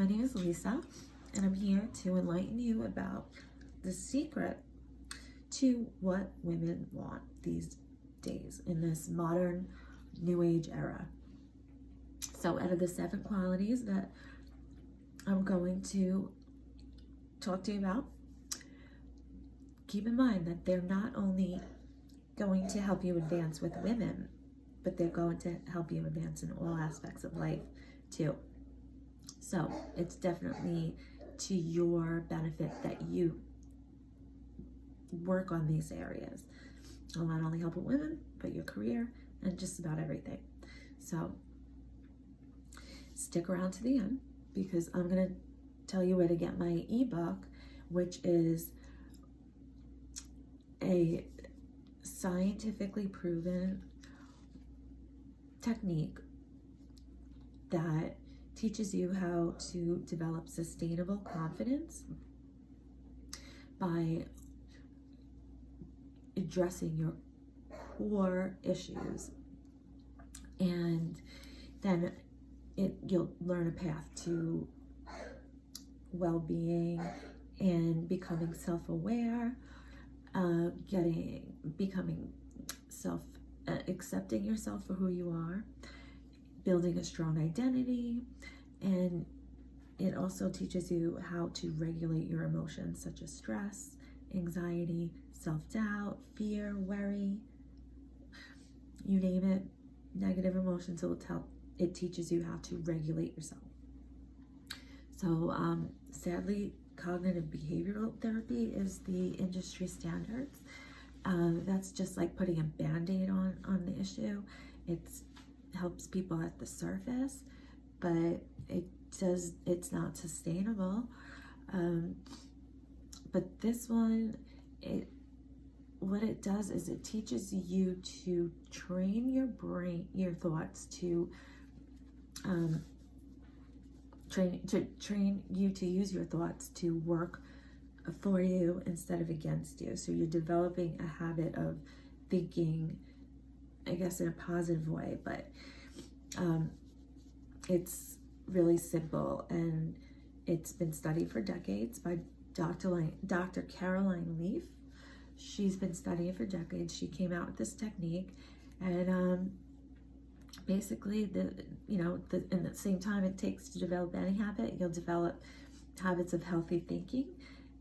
My name is Lisa, and I'm here to enlighten you about the secret to what women want these days in this modern new age era. So out of the 7 qualities that I'm going to talk to you about, keep in mind that they're not only going to help you advance with women, but they're going to help you advance in all aspects of life too. So it's definitely to your benefit that you work on these areas. It'll not only help with women, but your career and just about everything. So stick around to the end, because I'm going to tell you where to get my ebook, which is a scientifically proven technique that teaches you how to develop sustainable confidence by addressing your core issues, and then you'll learn a path to well-being and becoming self-aware, accepting yourself for who you are, building a strong identity, and it also teaches you how to regulate your emotions such as stress, anxiety, self-doubt, fear, worry, you name it, negative emotions. It teaches you how to regulate yourself. So sadly, cognitive behavioral therapy is the industry standards. That's just like putting a band-aid on the issue. It helps people at the surface, but it's not sustainable. But this one, what it does is it teaches you to train your brain, your thoughts to train you to use your thoughts to work for you instead of against you. So you're developing a habit of thinking, I guess, in a positive way, but it's really simple, and it's been studied for decades by Dr. Caroline Leaf. She's been studying for decades. She came out with this technique, and basically, in the same time it takes to develop any habit, you'll develop habits of healthy thinking,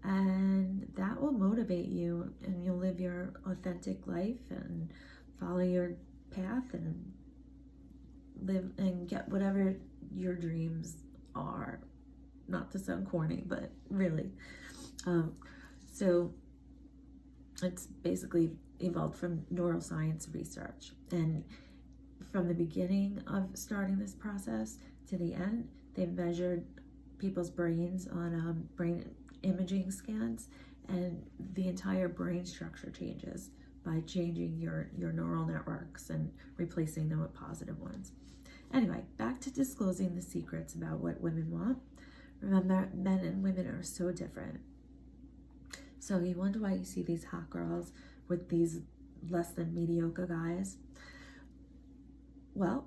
and that will motivate you, and you'll live your authentic life and follow your path and live and get whatever your dreams are. Not to sound corny, but really. So it's basically evolved from neuroscience research, and from the beginning of starting this process to the end, they measured people's brains on brain imaging scans, and the entire brain structure changes by changing your neural networks and replacing them with positive ones. Anyway, back to disclosing the secrets about what women want. Remember, men and women are so different. So you wonder why you see these hot girls with these less than mediocre guys. Well,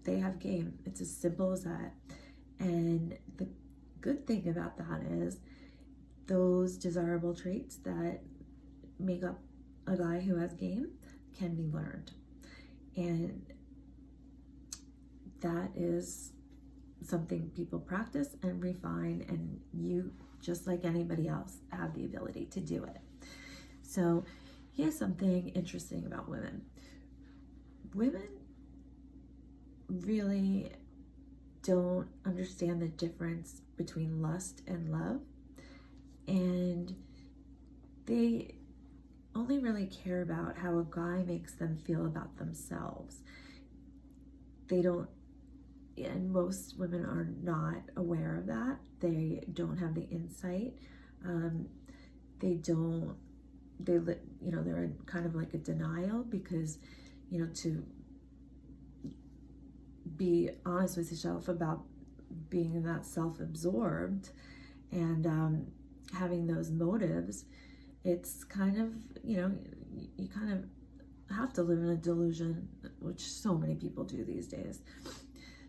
they have game. It's as simple as that. And the good thing about that is those desirable traits that make up a guy who has game can be learned. And that is something people practice and refine, and you, just like anybody else, have the ability to do it. So here's something interesting about women. Women really don't understand the difference between lust and love, and they only really care about how a guy makes them feel about themselves. They don't, and most women are not aware of that. They don't have the insight. They're in kind of like a denial, because to be honest with yourself about being that self-absorbed and having those motives, it's kind of, you kind of have to live in a delusion, which so many people do these days.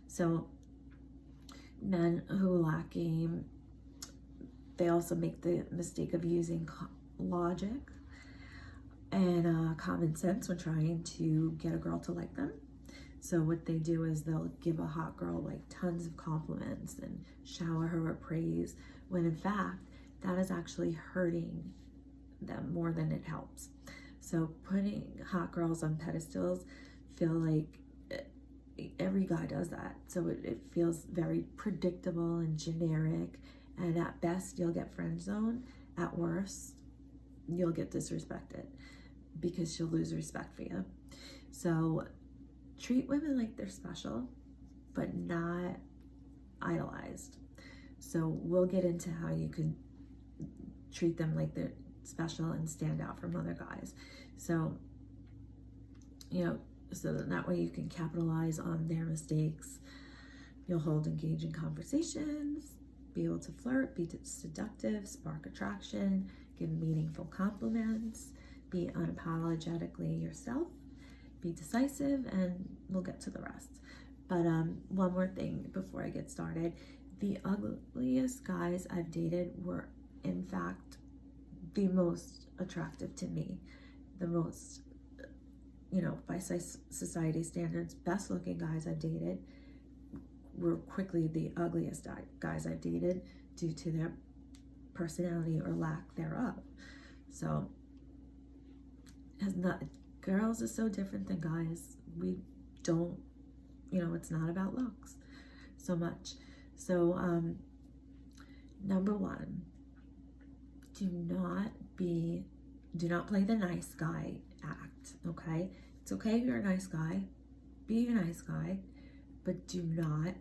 So Men who lack game, they also make the mistake of using logic and common sense when trying to get a girl to like them. So what they do is they'll give a hot girl like tons of compliments and shower her with praise, when in fact that is actually hurting them more than it helps. So putting hot girls on pedestals feel like every guy does that. So it feels very predictable and generic, and at best you'll get friend zoned, at worst you'll get disrespected because she'll lose respect for you. So treat women like they're special, but not idolized. So we'll get into how you can treat them like they're special and stand out from other guys. So, so that way you can capitalize on their mistakes. You'll hold engaging conversations, be able to flirt, be seductive, spark attraction, give meaningful compliments, be unapologetically yourself, be decisive, and we'll get to the rest. But one more thing before I get started. The ugliest guys I've dated were, in fact, the most attractive to me. The most, by society standards, best looking guys I've dated were quickly the ugliest guys I've dated due to their personality or lack thereof. So, girls are so different than guys. We don't, it's not about looks so much. So, number one, do not play the nice guy act, okay? It's okay if you're a nice guy, be a nice guy, but do not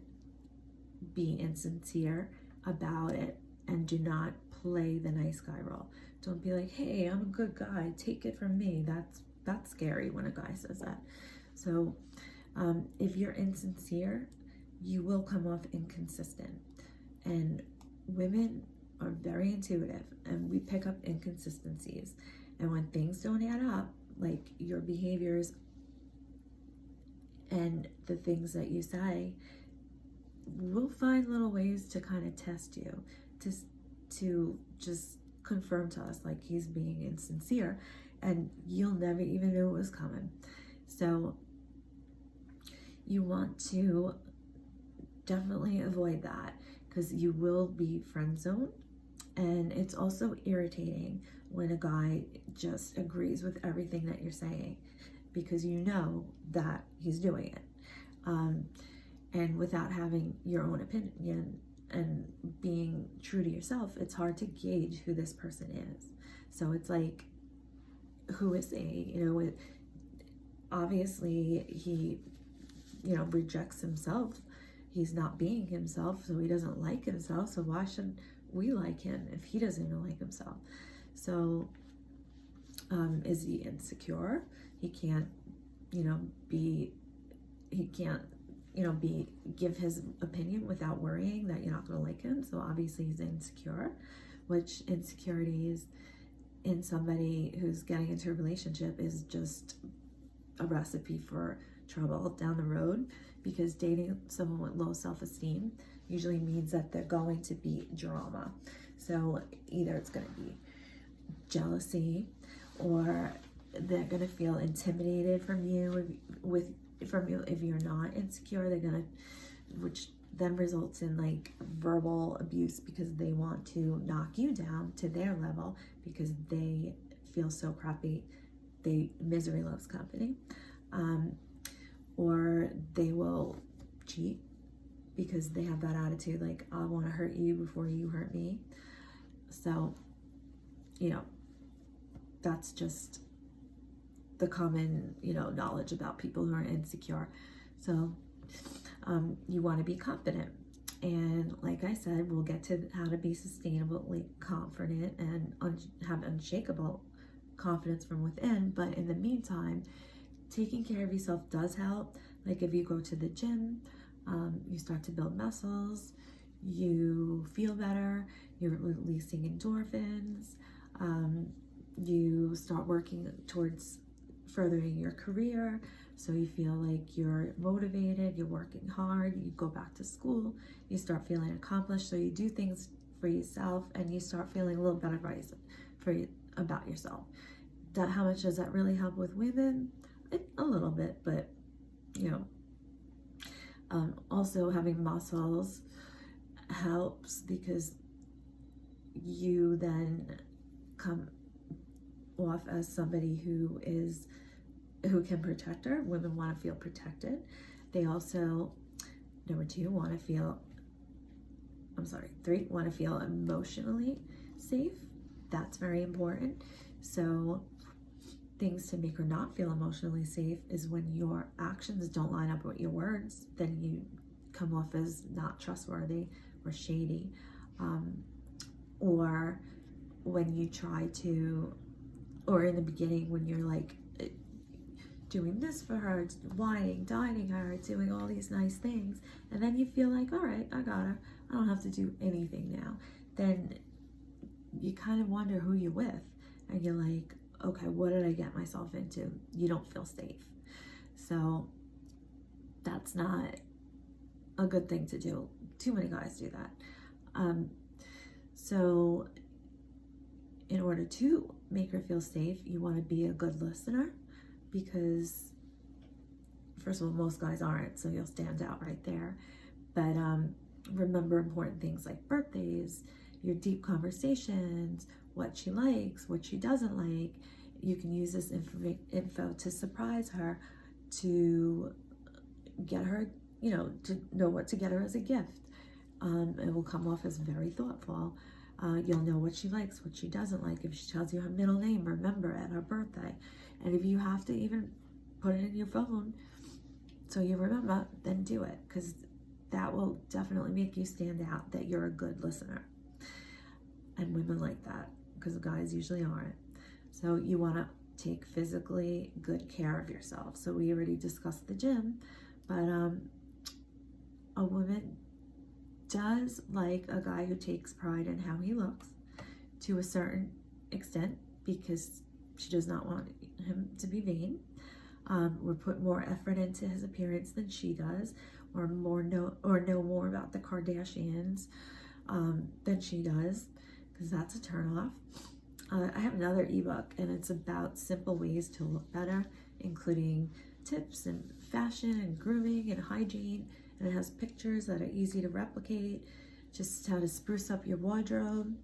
be insincere about it, and do not play the nice guy role. Don't be like, hey, I'm a good guy, take it from me. That's scary when a guy says that. So if you're insincere, you will come off inconsistent, and women are very intuitive, and we pick up inconsistencies. And when things don't add up, like your behaviors and the things that you say, we'll find little ways to kind of test you, to just confirm to us like he's being insincere, and you'll never even know it was coming. So you want to definitely avoid that, because you will be friend zoned. And it's also irritating when a guy just agrees with everything that you're saying, because you know that he's doing it. And without having your own opinion and being true to yourself, it's hard to gauge who this person is. So it's like, who is he? Obviously he, rejects himself. He's not being himself, so he doesn't like himself. So why should we like him if he doesn't even like himself? So is he insecure? He can't, give his opinion without worrying that you're not going to like him. So obviously he's insecure, which insecurities in somebody who's getting into a relationship is just a recipe for trouble down the road, because dating someone with low self-esteem usually means that they're going to be drama. So either it's going to be jealousy, or they're going to feel intimidated from you if you're not insecure. They're going to, which then results in like verbal abuse, because they want to knock you down to their level because they feel so crappy. Misery loves company. Or they will cheat because they have that attitude like, I want to hurt you before you hurt me. So, that's just the common, knowledge about people who are insecure. So you want to be confident. And like I said, we'll get to how to be sustainably confident and have unshakable confidence from within. But in the meantime, taking care of yourself does help. Like if you go to the gym, you start to build muscles, you feel better, you're releasing endorphins, you start working towards furthering your career. So you feel like you're motivated, you're working hard, you go back to school, you start feeling accomplished. So you do things for yourself and you start feeling a little better about yourself. How much does that really help with women? A little bit, but you know, also having muscles helps because you then come off as somebody who can protect her. Women want to feel protected. They also, number 2, want to feel, 3, want to feel emotionally safe. That's very important. So things to make her not feel emotionally safe is when your actions don't line up with your words, then you come off as not trustworthy or shady. Or when you try to, or in the beginning when you're like doing this for her, whining, dining her, doing all these nice things, and then you feel like, all right, I got her, I don't have to do anything now, then you kind of wonder who you're with, and you're like, okay, what did I get myself into? You don't feel safe. So that's not a good thing to do. Too many guys do that. So in order to make her feel safe, you want to be a good listener, because first of all, most guys aren't, so you'll stand out right there. But remember important things like birthdays, your deep conversations, what she likes, what she doesn't like. You can use this info to surprise her, to get her, to know what to get her as a gift. It will come off as very thoughtful. You'll know what she likes, what she doesn't like. If she tells you her middle name, remember at her birthday. And if you have to even put it in your phone so you remember, then do it, because that will definitely make you stand out, that you're a good listener. And women like that, because guys usually aren't. So you want to take physically good care of yourself. So we already discussed the gym, but a woman does like a guy who takes pride in how he looks to a certain extent, because she does not want him to be vain, or put more effort into his appearance than she does, or know more about the Kardashians than she does, because that's a turnoff. I have another ebook, and it's about simple ways to look better, including tips and fashion and grooming and hygiene. And it has pictures that are easy to replicate, just how to spruce up your wardrobe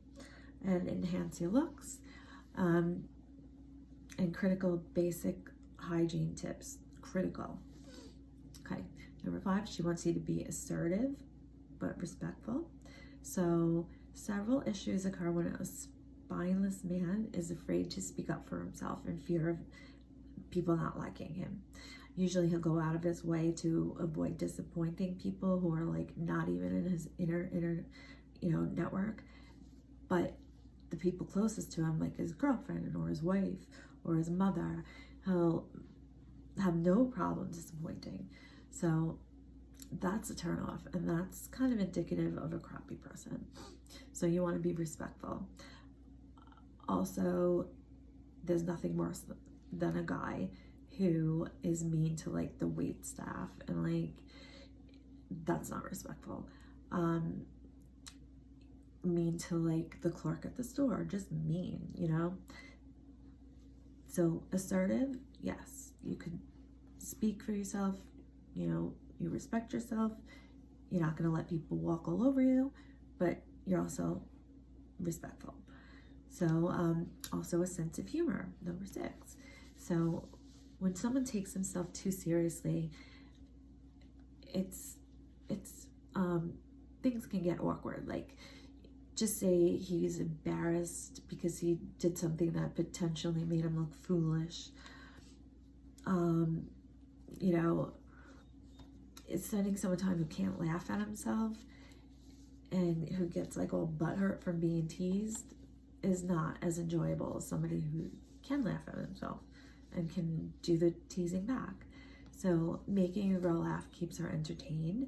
and enhance your looks, and critical basic hygiene tips. Critical. Okay, number 5, she wants you to be assertive but respectful. So several issues occur when a spineless man is afraid to speak up for himself in fear of people not liking him. Usually he'll go out of his way to avoid disappointing people who are like not even in his inner network. But the people closest to him, like his girlfriend or his wife or his mother, he'll have no problem disappointing. So that's a turnoff, and that's kind of indicative of a crappy person. So you want to be respectful. Also, there's nothing worse than a guy who is mean to like the wait staff, and like that's not respectful. Mean to like the clerk at the store, just mean, So assertive, yes, you could speak for yourself, you respect yourself, you're not going to let people walk all over you, but you're also respectful. So also a sense of humor, number 6. So when someone takes himself too seriously, it's things can get awkward. Like, just say he's embarrassed because he did something that potentially made him look foolish. It's spending so much time who can't laugh at himself and who gets like all butthurt from being teased is not as enjoyable as somebody who can laugh at himself and can do the teasing back. So making a girl laugh keeps her entertained,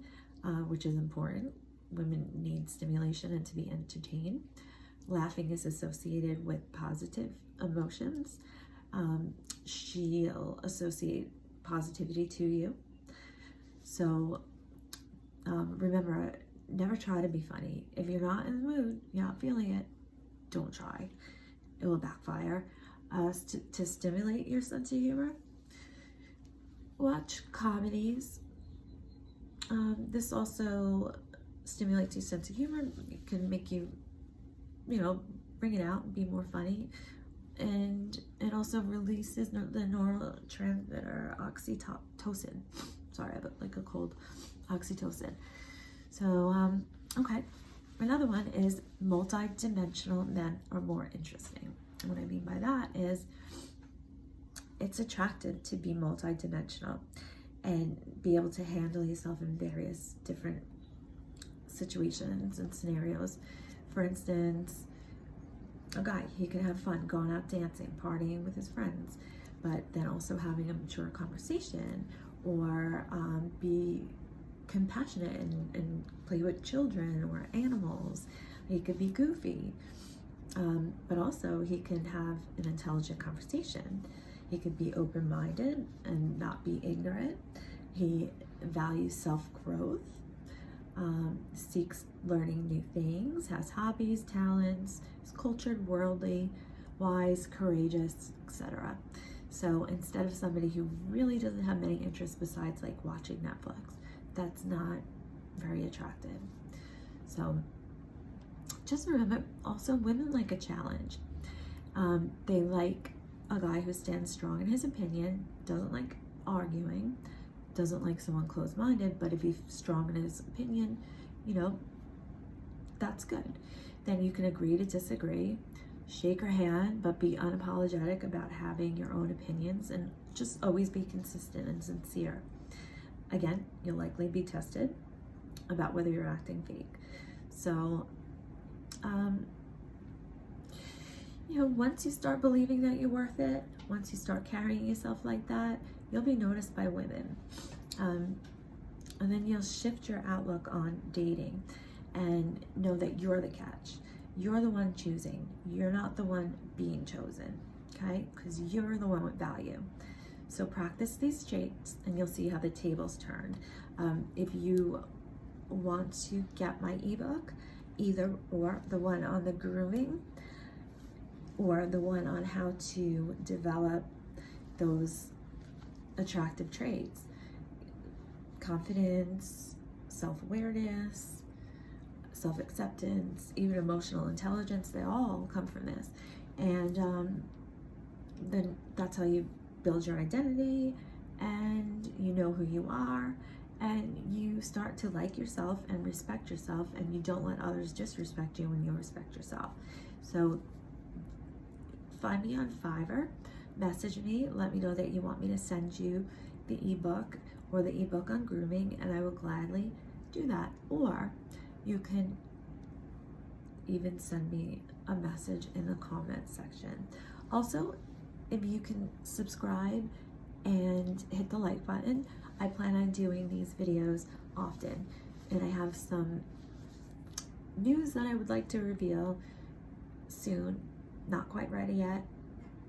which is important. Women need stimulation and to be entertained. Laughing is associated with positive emotions. She'll associate positivity to you. So remember, never try to be funny. If you're not in the mood, you're not feeling it, don't try. It will backfire. To stimulate your sense of humor, watch comedies. This also stimulates your sense of humor. It can make you, bring it out and be more funny. And it also releases the neurotransmitter oxytocin. Sorry, I have like a cold. Oxytocin. So, okay. Another one is multi-dimensional men are more interesting. And what I mean by that is it's attractive to be multi-dimensional and be able to handle yourself in various different situations and scenarios. For instance, a guy, he can have fun going out dancing, partying with his friends, but then also having a mature conversation, or be compassionate and play with children or animals. He could be goofy, but also he can have an intelligent conversation. He could be open-minded and not be ignorant. He values self-growth, seeks learning new things, has hobbies, talents, is cultured, worldly, wise, courageous, etc. So instead of somebody who really doesn't have many interests besides like watching Netflix, that's not very attractive. So just remember, also women like a challenge. They like a guy who stands strong in his opinion, doesn't like arguing, doesn't like someone closed-minded, but if he's strong in his opinion, that's good. Then you can agree to disagree, shake her hand, but be unapologetic about having your own opinions, and just always be consistent and sincere. Again, you'll likely be tested about whether you're acting fake. So, once you start believing that you're worth it, once you start carrying yourself like that, you'll be noticed by women. And then you'll shift your outlook on dating and know that you're the catch. You're the one choosing. You're not the one being chosen, okay? Because you're the one with value. So practice these traits and you'll see how the tables turn. If you want to get my ebook, either or the one on the grooming or the one on how to develop those attractive traits, confidence, self-awareness, self-acceptance, even emotional intelligence, they all come from this. And then that's how you build your identity, and you know who you are, and you start to like yourself and respect yourself, and you don't let others disrespect you when you respect yourself. So find me on Fiverr, message me, let me know that you want me to send you the ebook or the ebook on grooming, and I will gladly do that. Or you can even send me a message in the comment section. Also, if you can subscribe and hit the like button, I plan on doing these videos often, and I have some news that I would like to reveal soon. Not quite ready yet,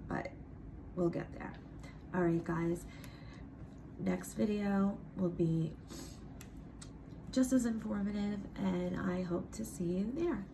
but we'll get there. All right, guys, next video will be just as informative, and I hope to see you there.